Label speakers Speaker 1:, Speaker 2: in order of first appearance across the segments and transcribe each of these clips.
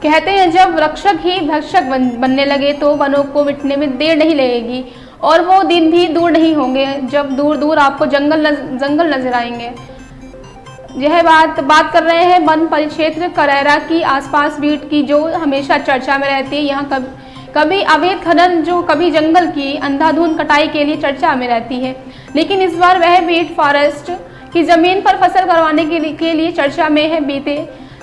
Speaker 1: कहते हैं जब रक्षक ही भक्षक बनने लगे तो वनों को मिटने में देर नहीं लगेगी, और वो दिन भी दूर नहीं होंगे जब दूर दूर आपको जंगल नजर आएंगे। यह बात कर रहे हैं वन परिक्षेत्र करैरा की आसपास बीट की, जो हमेशा चर्चा में रहती है। यहाँ कभी अवैध खनन, जो कभी जंगल की अंधाधुंध कटाई के लिए चर्चा में रहती है, लेकिन इस बार वह बीट फॉरेस्ट की जमीन पर फसल करवाने के लिए चर्चा में है। बीते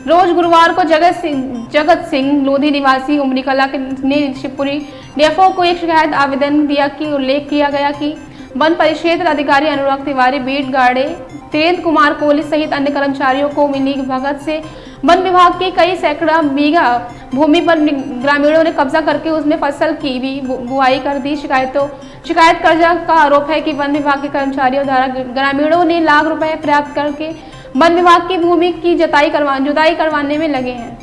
Speaker 1: रोज गुरुवार को जगत सिंह लोधी निवासी उमरी कला ने शिवपुरी डीएफओ को एक शिकायत आवेदन दिया कि उल्लेख किया गया कि वन परिक्षेत्र अधिकारी अनुराग तिवारी, बीट गार्डे वीरेंद्र कुमार कोहली सहित अन्य कर्मचारियों को मिली भगत से वन विभाग की कई सैकड़ा बीघा भूमि पर ग्रामीणों ने कब्जा करके उसमें फसल की भी बुआई कर दी। शिकायतकर्ता का आरोप है कि वन विभाग के कर्मचारियों द्वारा ग्रामीणों ने लाख रुपए प्राप्त करके वन विभाग की भूमि की जुताई करवाने में लगे हैं।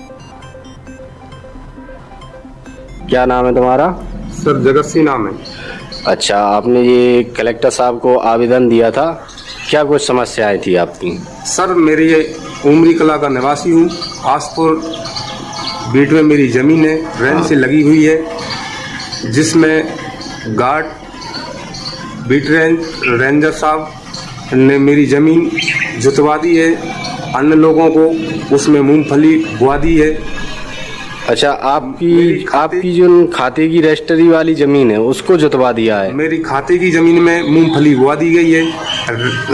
Speaker 2: क्या नाम है तुम्हारा?
Speaker 3: सर जगत सिंह नाम है।
Speaker 2: अच्छा, आपने ये कलेक्टर साहब को आवेदन दिया था, क्या कुछ समस्याएं थी आपकी?
Speaker 3: सर मेरी ये उमरी कला का निवासी हूँ। आसपुर बीट में मेरी ज़मीन है, रेंज से लगी हुई है, जिसमें गार्ड बीट रेंजर साहब ने मेरी ज़मीन जुतवा दी है, अन्य लोगों को उसमें मूंगफली बुआ दी है।
Speaker 2: अच्छा, आपकी जो खाते की रजिस्ट्री वाली ज़मीन है उसको जुतवा दिया है?
Speaker 3: मेरी खाते की ज़मीन में मूंगफली बुआ दी गई है।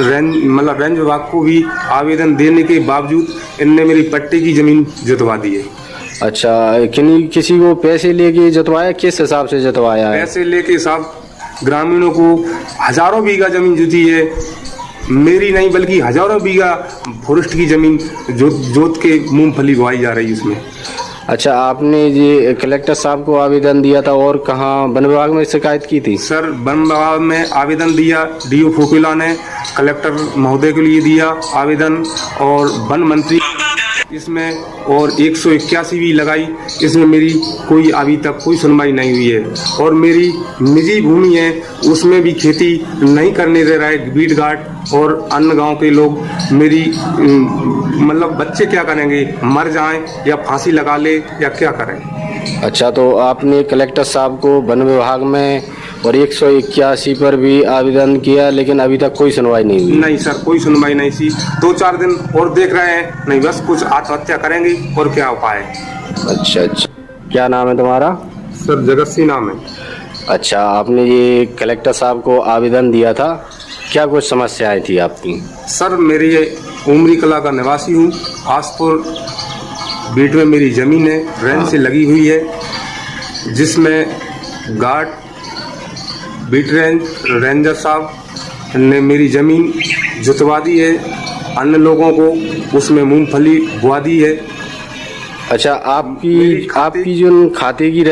Speaker 3: रेंज विभाग को भी आवेदन देने के बावजूद इनने मेरी पट्टे की ज़मीन जुतवा दी है।
Speaker 2: अच्छा, किसी को पैसे लेके जुतवाया? किस हिसाब से जुतवाया है?
Speaker 3: पैसे लेके साहब ग्रामीणों को हजारों बीघा ज़मीन जुती है, मेरी नहीं बल्कि हजारों बीघा फॉरेस्ट की ज़मीन जोत के मूंगफली बुआई जा रही है उसमें।
Speaker 2: अच्छा, आपने ये कलेक्टर साहब को आवेदन दिया था और कहाँ वन विभाग में शिकायत की थी?
Speaker 3: सर वन विभाग में आवेदन दिया, डीओ फोकिला ने कलेक्टर महोदय के लिए दिया आवेदन, और वन मंत्री इसमें और 181 भी लगाई, इसमें मेरी कोई अभी तक कोई सुनवाई नहीं हुई है। और मेरी निजी भूमि है, उसमें भी खेती नहीं करने दे रहा है बीट गार्ड और अन्य गांव के लोग। मेरी मतलब बच्चे क्या करेंगे, मर जाएं या फांसी लगा ले या क्या करें?
Speaker 2: अच्छा, तो आपने कलेक्टर साहब को वन विभाग में और 181 पर भी आवेदन किया, लेकिन अभी तक कोई सुनवाई नहीं हुई?
Speaker 3: नहीं सर, कोई सुनवाई नहीं थी। 2-4 दिन और देख रहे हैं, नहीं बस कुछ आत्महत्या करेंगे और क्या उपाय है।
Speaker 2: अच्छा, क्या नाम है तुम्हारा?
Speaker 3: सर जगत सिंह नाम है।
Speaker 2: अच्छा, आपने ये कलेक्टर साहब को आवेदन दिया था, क्या कुछ समस्याएं थी आपकी?
Speaker 3: सर मेरी ये उमरी कला का निवासी हूँ। आसपुर बीट में मेरी ज़मीन है, रेंज से लगी हुई है, जिसमें गार्ड बीट रेंजर साहब ने मेरी ज़मीन जुतवा दी है, अन्य लोगों को उसमें मूंगफली बुआ दी है।
Speaker 2: अच्छा, आपकी जो खाते की